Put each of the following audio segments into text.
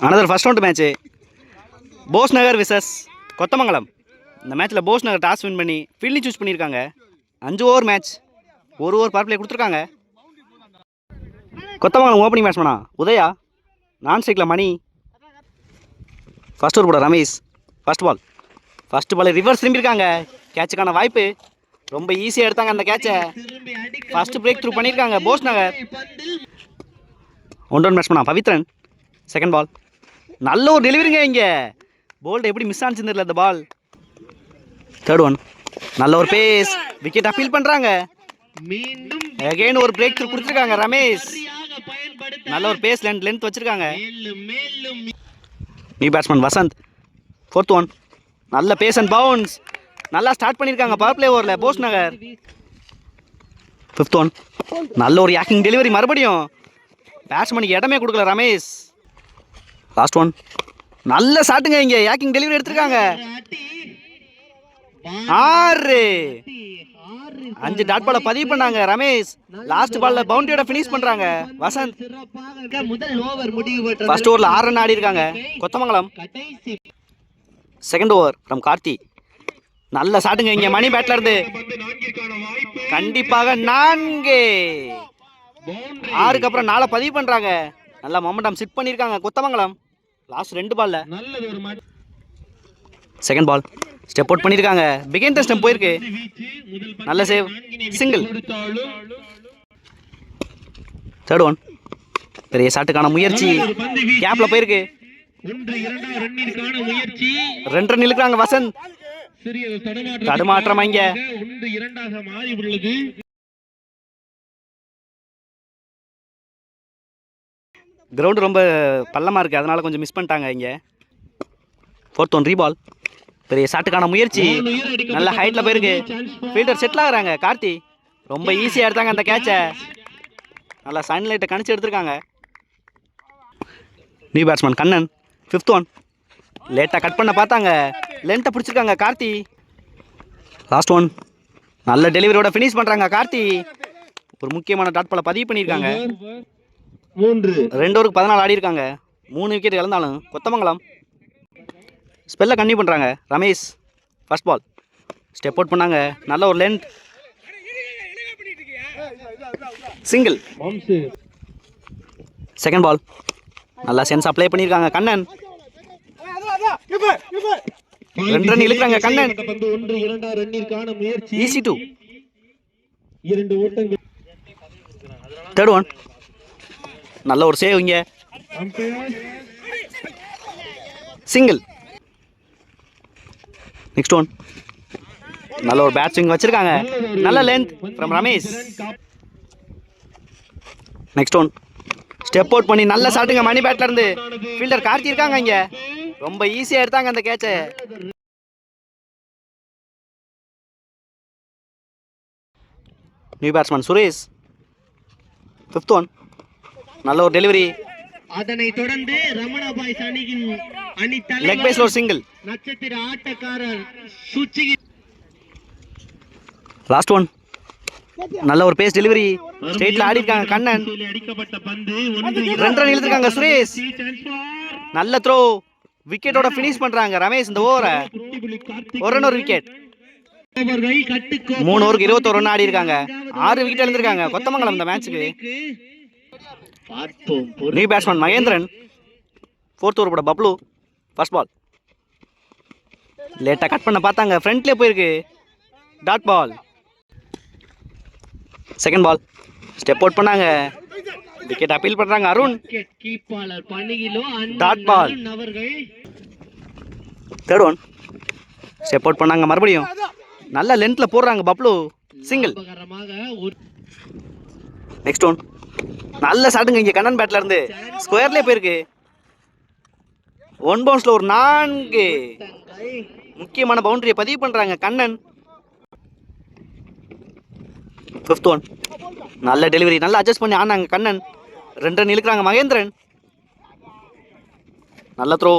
Another first round match Bose Nagar versus Kothamangalam. இந்த மேட்ச்சில் Bose Nagar toss win பண்ணி ஃபீல்டிங் சூஸ் பண்ணியிருக்காங்க. 5 ஓவர் மேட்ச், ஒரு ஓவர் பவர் பிளே கொடுத்துருக்காங்க. கொத்தமங்கலம் ஓப்பனிங் பேட்ஸ்மேனா உதயா, நான் ஸ்ட்ரைக்கில் மணி. ஃபர்ஸ்ட் ஓவர் போட ரமேஷ். ஃபர்ஸ்ட் பால் ரிவர்ஸ் திரும்பியிருக்காங்க. கேட்சுக்கான வாய்ப்பு, ரொம்ப ஈஸியாக எடுத்தாங்க அந்த கேட்சை. ஃபர்ஸ்ட் பிரேக் த்ரூ பண்ணியிருக்காங்க போஸ் நகர். ஒன் டவுன் பேட்ஸ்மேனா பவித்ரன். செகண்ட் பால் நல்ல ஒரு டெலிவரிங்க. இங்கே போல்ட் எப்படி மிஸ் ஆனிச்சுன்னு தெரியல அந்த பால். தேர்ட் ஒன் நல்ல ஒரு பேஸ், விக்கெட் அப்பீல் பண்ணுறாங்க. அகைன் ஒரு பிரேக் த்ரூ கொடுத்துருக்காங்க ரமேஷ். நல்ல ஒரு பேஸ் லென்த் வச்சிருக்காங்க. New batsman Vasanth. Fourth one நல்ல பேஸ் அண்ட் பவுன்ஸ், நல்லா ஸ்டார்ட் பண்ணியிருக்காங்க பவர் பிளே ஓவரில் போஸ் நகர். ஃபிஃப்த் ஒன் நல்ல ஒரு யாக்கிங் டெலிவரி, மறுபடியும் பேட்ஸ்மேனுக்கு இடமே கொடுக்கல ரமேஷ். லாஸ்ட் ஒன் நல்ல ஷாட்டுங்க. இங்கே யாக்கிங் டெலிவரி எடுத்திருக்காங்க. 5 டாட் பால பதிவு பண்ணாங்க ரமேஷ். லாஸ்ட் பால்ல பவுண்டரியோட ஃபினிஷ் பண்றாங்க வசந்த். ஃபர்ஸ்ட் ஓவர்ல 6 ரன் ஆடி இருக்காங்க Kothamangalam. Second over from Karthi. நல்ல ஷாட்டுங்க. இங்க மணி பேட்ல இருந்து கண்டிப்பாக 4. 6க்கு அப்புறம் 4 பதிவு பண்றாங்க. நல்ல மொமெண்டம் சிட் பண்ணிருக்காங்க கொத்தமங்கலம். லாஸ்ட் 2 பால்ல. செகண்ட் பால் ஸ்டெப் அவுட் பண்ணிருக்காங்க. பிகைன் த ஸ்டெம்ப் போயிருக்கு. நல்ல சேவ், சிங்கிள். தேர்ட் ஒன் பெரிய ஷாட்டுக்கான முயற்சி, கேப்ல போயிருக்கு. 2 ரன் இழுக்கிறாங்க வசந்த். தடுமாற்றம் இங்க. கிரவுண்ட் ரொம்ப பள்ளமா இருக்கு, அதனால கொஞ்சம் மிஸ் பண்ணிட்டாங்க இங்க. ஃபோர்த் ஒன் ரீபால், பெரிய ஷாட்டுக்கான முயற்சி, நல்ல ஹைட்ல போயிருக்கு. ஃபீல்டர் செட்டில் ஆகுறாங்க கார்த்தி. ரொம்ப ஈஸியாக எடுத்தாங்க அந்த கேட்சை. நல்லா சன்லைட்டை கணிச்சு எடுத்திருக்காங்க. New batsman Kannan. Fifth one லேட்டாக கட் பண்ண பார்த்தாங்க, லென்த்தை பிடிச்சிருக்காங்க கார்த்தி. லாஸ்ட் ஒன் நல்ல டெலிவரியோட ஃபினிஷ் பண்ணுறாங்க கார்த்தி. ஒரு முக்கியமான டாட் பாலை பதிவு பண்ணியிருக்காங்க. 2 ஓவருக்கு 14 ஆடி இருக்காங்க. 3 விக்கெட் இழந்தாலும் கொத்தமங்கலம் ஸ்பெல்ல கன்டினியூ பண்ணுறாங்க. Ramesh first ball step out பண்ணாங்க. நல்ல ஒரு லென்த், சிங்கிள். செகண்ட் பால் நல்லா சென்ஸ் அப்ளை பண்ணியிருக்காங்க கண்ணன். 2 ரன் இழுக்கிறாங்க கண்ணன். ஈஸி 2. தேர்ட் ஒன் நல்ல ஒரு சேவ் இங்க, சிங்கிள். நெக்ஸ்ட் ஒன் நல்ல ஒரு பேட் ஸ்விங் வச்சிருக்காங்க. நல்ல length from Ramesh. Next one step out பண்ணி நல்ல ஷாட்டுங்க மணி பேட்ல இருந்து. ஃபீல்டர் கார்த்தி இருக்காங்க இங்க, ரொம்ப ஈஸியா எடுத்தாங்க அந்த கேட்சை. New batsman Suresh. Fifth one நல்ல ஒரு டெலிவரி. அதனை தொடர்ந்து ரமணாபாய்ஸ் அணியின் லெக் பைஸ்ல ஒரு சிங்கிள். நட்சத்திர ஆட்டக்காரர் சுச்சிகி. லாஸ்ட் ஒன் நல்ல ஒரு பேஸ் டெலிவரி, ஸ்ட்ரெயிட்ல ஆடி இருக்காங்க கண்ணன். 2 ரன் இழுத்துருக்காங்க சுரேஷ். நல்ல த்ரோ, விக்கெட்டோட ஃபினிஷ் பண்றாங்க ரமேஷ் இந்த ஓவரை. ஒரு ரன் ஒரு விக்கெட். 3 ஓவருக்கு 21 ரன் ஆடி இருக்காங்க. 6 விக்கெட் எழுந்திருக்காங்க கொத்தமங்கலம் இந்த மேட்சுக்கு. New batsman Mahendran. Fourth over போட பப்ளு. ஃபர்ஸ்ட் பால் லேட்டாக கட் பண்ண பார்த்தாங்க, ஃப்ரண்ட்லேயே போயிருக்கு, dot ball. Second ball step out பண்ணாங்க, விக்கெட் அப்பீல் பண்றாங்க Arun. Dot ball. Third one step out பண்ணாங்க மறுபடியும். நல்ல லென்த்ல போடுறாங்க பப்ளு, சிங்கிள். நெக்ஸ்ட் ஒன் நல்ல ஷாட்டுங்க இங்கே கண்ணன் பேட்ல இருந்து, ஸ்கொயர்லேயே போயிருக்கு. 1 பவுன்ஸ்ல ஒரு 4 முக்கியமான பவுண்டரியை பதிவு பண்றாங்க கண்ணன். ஃபிஃப்த் ஒன் நல்ல டெலிவரி, நல்லா அட்ஜஸ்ட் பண்ணி ஆனாங்க கண்ணன். 2 ரன் இழுக்கிறாங்க மகேந்திரன். நல்ல த்ரோ,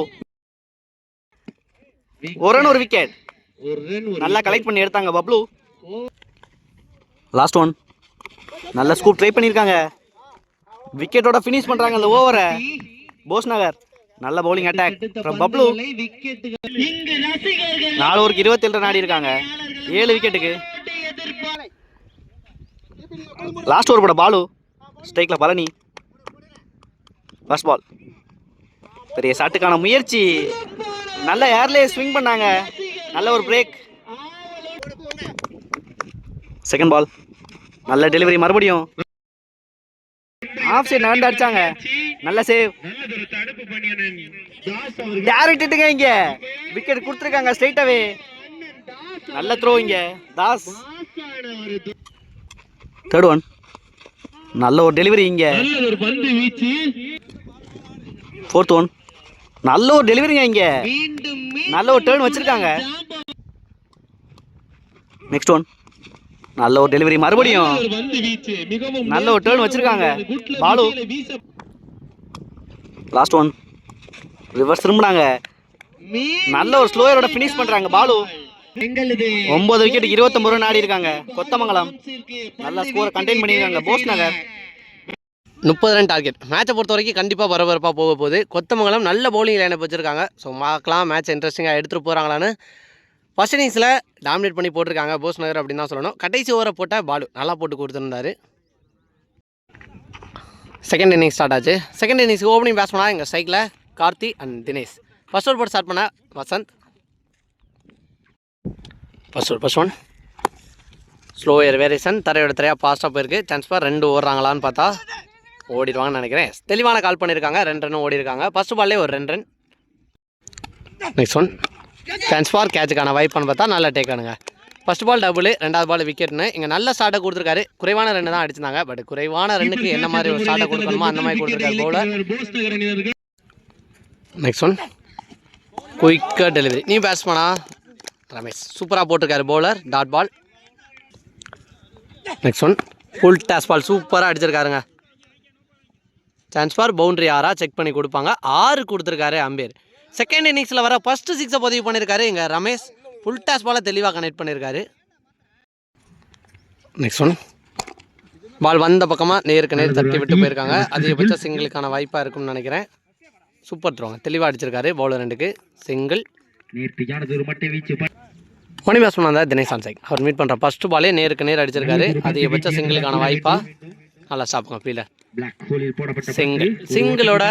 ஒரு ரன் ஒரு விக்கெட். நல்லா கலெக்ட் பண்ணி எடுத்தாங்க பப்ளு. லாஸ்ட் ஒன் நல்ல ஸ்கூப் ட்ரை பண்ணியிருக்காங்க, விக்கெட்டோட ஃபினிஷ் பண்றாங்க அந்த ஓவரை போஸ் நகர். நல்ல பவுலிங் அட்டாக் ஃப்ரம் பப்ளு. இங்கு ரசிகர்கள் 4 ஓவருக்கு 27 ரன் ஆடி இருக்காங்க, 7 விக்கெட்டுக்கு. லாஸ்ட் ஓவர் போட பாலு, ஸ்ட்ரைக்ல பழனி. ஃபர்ஸ்ட் பால், பெரிய ஷாட்டுக்கான முயற்சி, நல்ல ஏர்லே ஸ்விங் பண்ணாங்க, நல்ல ஒரு பிரேக். செகண்ட் பால், நல்ல டெலிவரி, மறுபடியும் ஆஃப் சைட் நடந்து அடிச்சாங்க, நல்ல சேவ். டேரக்ட் ஹிட்டுங்க, இங்க விக்கெட் கொடுத்துருக்காங்க ஸ்ட்ரைட்டாவே. நல்ல த்ரோ இங்க தாஸ். தேர்ட் ஒன், நல்ல ஒரு டெலிவரி இங்க. ஃபோர்த் ஒன், நல்ல ஒரு டெலிவரிங்க இங்க, நல்ல ஒரு டர்ன் வச்சிருக்காங்க. நெக்ஸ்ட் ஒன், நல்ல ஒரு டெலிவரி, மறுபடியும் நல்ல ஒரு டர்ன் வச்சிருக்காங்க பாலு. லாஸ்ட் ஒன், ரிவர்ஸ் திரும்பினாங்க, நல்ல ஒரு ஸ்லோயரோட ஃபினிஷ் பண்றாங்க பாலு. 9 விக்கெட் 29 ரன் ஆடி இருக்காங்க கொத்தமங்கலம். நல்ல ஸ்கோரை கண்டெயின் பண்ணியிருக்காங்க போஸ் நகர். 30 ரன் டார்கெட். மேட்சை பொறுத்த வரைக்கும் கண்டிப்பாக பரபரப்பாக போக போகுது. கொத்தமங்கலம் நல்ல பவுலிங் லைனப் வச்சுருக்காங்க. ஸோ பார்க்கலாம் மேட்ச் இன்ட்ரெஸ்டிங்காக எடுத்துகிட்டு போகிறாங்களான்னு. ஃபர்ஸ்ட் இன்னிங்ஸில் டாமினேட் பண்ணி போட்டிருக்காங்க போஸ் நகர் அப்படின்னு தான் சொல்லணும். கடைசி ஓவரை போட்டால் பாலு நல்லா போட்டு கொடுத்துருந்தாரு. செகண்ட் இன்னிங்ஸ் ஸ்டார்ட் ஆச்சு. செகண்ட் இன்னிங்ஸ்க்கு ஓப்பனிங் பேட்ஸ் பண்ணால் எங்கள் ஸ்ட்ரைக்கில் Karthi and Dinesh. First over போட்டு ஸ்டார்ட் பண்ண Vasanth. First one slower variation, தரையோட தரையாக ஃபாஸ்ட்டாக போயிருக்கு. சான்ஸ் ஃபார் 2 ஓடுறாங்களான்னு பார்த்தா ஓடிடுவாங்கன்னு நினைக்கிறேன். தெளிவான கால் பண்ணியிருக்காங்க, 2 ரன் ஓடி இருக்காங்க. ஃபர்ஸ்ட் பால்லே ஒரு 2 ரன். நெக்ஸ்ட் ஒன் சான்ஸ் ஃபார் கேட்சுக்கான வாய்ப்பான்னு பார்த்தா நல்லா டேக்கானுங்க. ஃபர்ஸ்ட் பால் டபுள், 2வது பால் விக்கெட்னு இங்கே நல்ல ஸ்டார்ட்டை கொடுத்துருக்காரு. குறைவான ரன் தான் அடிச்சிருந்தாங்க, பட் குறைவான ரன்னுக்கு என்ன மாதிரி ஒரு ஸ்டார்ட்டை கொடுக்கணுமோ அந்த மாதிரி கொடுத்துருக்காரு பவுலர். நெக்ஸ்ட் ஒன் குயிக்காக டெலிவரி, நீ பேட்ஸ்மேனா ரமேஷ் சூப்பராக போட்டிருக்காரு bowler. Dot ball. Next one full toss ball சூப்பராக அடிச்சிருக்காருங்க. சான்ஸ் ஃபார் பவுண்டரி 6 செக் பண்ணி கொடுப்பாங்க. 6 கொடுத்துருக்காரு அம்பேர். செகண்ட் இன்னிங்ஸில் வர ஃபஸ்ட்டு 6 பதிவு பண்ணியிருக்காரு இங்கே ரமேஷ். ஃபுல் டாஸ் பாலை தெளிவாக கனெக்ட் பண்ணியிருக்காரு. நெக்ஸ்ட் ஒன் பால் வந்த பக்கமாக நேருக்கு நேர் தட்டி விட்டு போயிருக்காங்க. அதிகபட்ச சிங்கிளுக்கான வாய்ப்பாக இருக்கும்னு நினைக்கிறேன். சூப்பர் த்ரோங்க, தெளிவாக அடிச்சிருக்காரு பவுலர் 2க்கு சிங்கிள். மணி பேட்ஸ்மேன் வந்தால் தினேஷ் ஆன்சைக். அவர் மீட் பண்ணுற ஃபர்ஸ்ட் பாலே நேருக்கு நேர் அடிச்சிருக்காரு. அதிகபட்ச சிங்கிளுக்கான வாய்ப்பாக நல்லா ஸ்டாப்புங்க ஃபீல்டர். சிங்கிளோட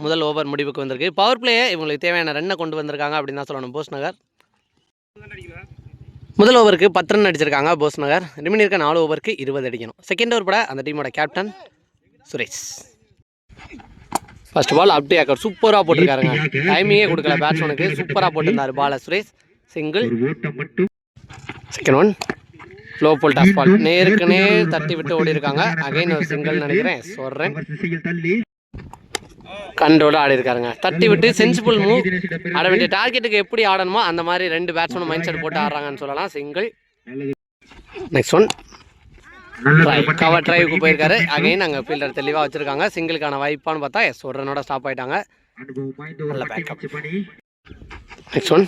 முதல் ஓவர் முடிவுக்கு வந்திருக்கு. பவர் பிளேயை இவங்களுக்கு தேவையான ரன்னை கொண்டு வந்திருக்காங்க அப்படின்னு தான் சொல்லணும் போஸ் நகர். முதல் ஓவருக்கு 10 ரன் அடிச்சிருக்காங்க போஸ் நகர். ரிமைன் இருக்க 4 ஓவருக்கு 20 அடிக்கணும். செகண்ட் ஓவர் பட அந்த டீமோட கேப்டன் சுரேஷ். ஃபர்ஸ்ட் பால் அப்டி ஆக்கர் சூப்பராக போட்டிருக்காருங்க. டைமிங்கே கொடுக்கல பேட்ஸ்மேனுக்கு, சூப்பராக போட்டிருந்தார் பாலை சுரேஷ். சிங்கிள். செகண்ட் ஒன் ஃப்ளோ போல் டாஸ் பால் நேருக்கு நேர் தட்டி விட்டு ஓடி இருக்காங்க. அகைன் ஒரு சிங்கிள் நினைக்கிறேன். சொல்கிறேன் கண்டோட ஆடி இருக்காருங்க. தட்டி விட்டு சென்சிபிள் மூவ். ஆட வேண்டிய டார்கெட்டுக்கு எப்படி ஆடணுமோ அந்த மாதிரி 2 பேட்ஸ்மேனும் மைண்ட் செட் போட்டு ஆடுறாங்கன்னு சொல்லலாம். சிங்கிள். நெக்ஸ்ட் ஒன் கவர் டிரைவுக்கு போயிருக்காரு. அகைன் அங்கே ஃபீல்டர் தெளிவாக வச்சுருக்காங்க. சிங்கிளுக்கான வாய்ப்பான்னு பார்த்தா ஒரு ரனோட ஸ்டாப் ஆகிட்டாங்க. நல்ல backup. Next one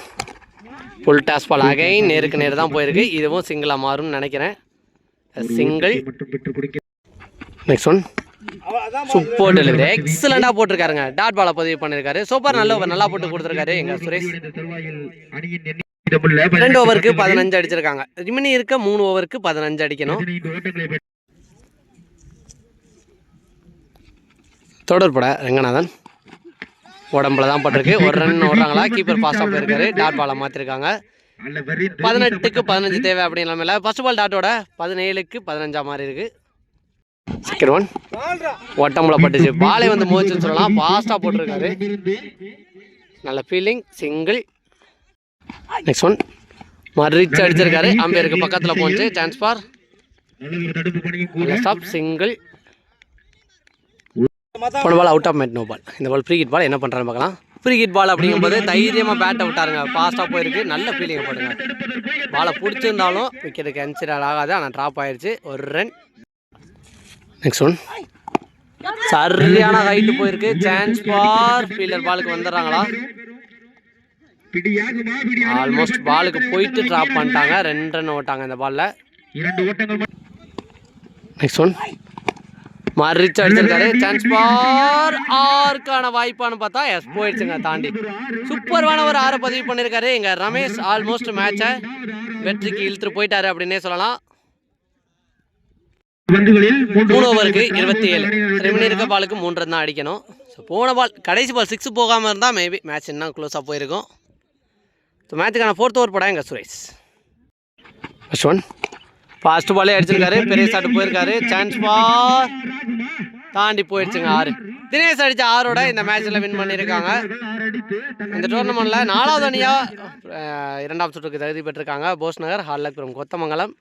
full toss ball again நேருக்கு நேர் தான் போயிருக்கு. இதுவும் சிங்கிளாக மாறும்னு நினைக்கிறேன். Single. Next one super delivery, எக்ஸலண்டாக போட்டிருக்காருங்க. டாட் பாலை பதிவு பண்ணியிருக்காரு. சூப்பர், நல்லா போட்டு கொடுத்துருக்காரு எங்கள் சுரேஷ். 2 ஓவருக்கு 15 அடிச்சிருக்காங்க. ரிமைனிங் இருக்க 3 ஓவருக்கு 15 அடிக்கணும். தொடர்பட ரங்கநாதன் உடம்புல தான் பட்டிருக்கு. ஒரு ரன் ஓடுறாங்களா, கீப்பர் பாஸ்டாக போயிருக்காரு. டாட் பாலை மாற்றிருக்காங்க. 18க்கு 15 தேவை அப்படிங்கிற ஃபர்ஸ்ட் பால் டாட்டோட 17க்கு 15 மாதிரி இருக்கு. செகண்ட் ஒன் ஒட்டம்புல பட்டுச்சு, பாலை வந்து மோச்சுன்னு சொல்லலாம். ஃபாஸ்ட்டாக போட்டிருக்காரு. நல்ல ஃபீலிங். சிங்கிள். நெக்ஸ்ட் ஒன் மறிச்சு அடிச்சிருக்காரு. அம்பேருக்கு பக்கத்தில் போச்சு. Chance for stop. சிங்கிள். போன ball out of mat, no ball. இந்த பால் ஃப்ரீ ஹிட் பால். என்ன பண்ணுறான்னு பார்க்கலாம். ஃப்ரீ ஹிட் பால் அப்படிங்கும்போது தைரியமாக பேட்டை விட்டாருங்க. ஃபாஸ்ட்டாக போயிருக்கு. நல்ல ஃபீலிங்கை போடுங்க. பாலை பிடிச்சிருந்தாலும் விக்கெட்டுக்கு கன்சிடர் ஆகாது. ஆனால் ட்ராப் ஆயிடுச்சு. ஒரு ரன். நெக்ஸ்ட் ஒன் சரியான ஹைட்டு போயிருக்கு. சான்ஸ் ஃபார் ஃபீல்டர் பாலுக்கு வந்துடுறாங்களா? ஆல்மோஸ்ட் பாலுக்கு போயிட்டு ட்ராப் பண்ணிட்டாங்க. 2 ரன் ஓட்டாங்க இந்த பாலில். நெக்ஸ்ட் ஒன் மறிச்சு அடிச்சிருக்காரு. சான்ஸ் பார் ஆர்க்கான வாய்ப்பானு பார்த்தா எஸ் போயிடுச்சுங்க தாண்டி. சூப்பரான ஒரு 6 பதிவு பண்ணியிருக்காரு எங்க ரமேஷ். ஆல்மோஸ்ட் மேட்சை வெற்றிக்கு இழுத்துட்டு போயிட்டாரு அப்படின்னே சொல்லலாம். 3 ஓவருக்கு 27. ரிமினி இருக்க பாலுக்கு 3 ரன் தான் அடிக்கணும். ஸோ போன பால் கடைசி பால் 6 போகாமல் இருந்தால் மேபி மேட்ச் இன்னும் க்ளோஸாக போயிருக்கும். ஸோ மேட்சுக்கான 4th ஓவர் போட எங்கள் சுரேஷ். ஃபர்ஸ்ட் ஒன் ஃபாஸ்ட் பாலே அடிச்சிருக்காரு. பெரிய ஷாட் போயிருக்காரு. சான்ஸ் பார் தாண்டி போயிடுச்சுங்க 6. தினேஷ் அடித்த 6ஓட இந்த மேட்ச்சில் வின் பண்ணியிருக்காங்க. இந்த டோர்னமெண்ட்டில் 4வது அணியாக 2ஆம் சுற்றுக்கு தகுதி பெற்றிருக்காங்க போஸ் நகர் ஹால்லக் ஃப்ரம் கொத்தமங்கலம்.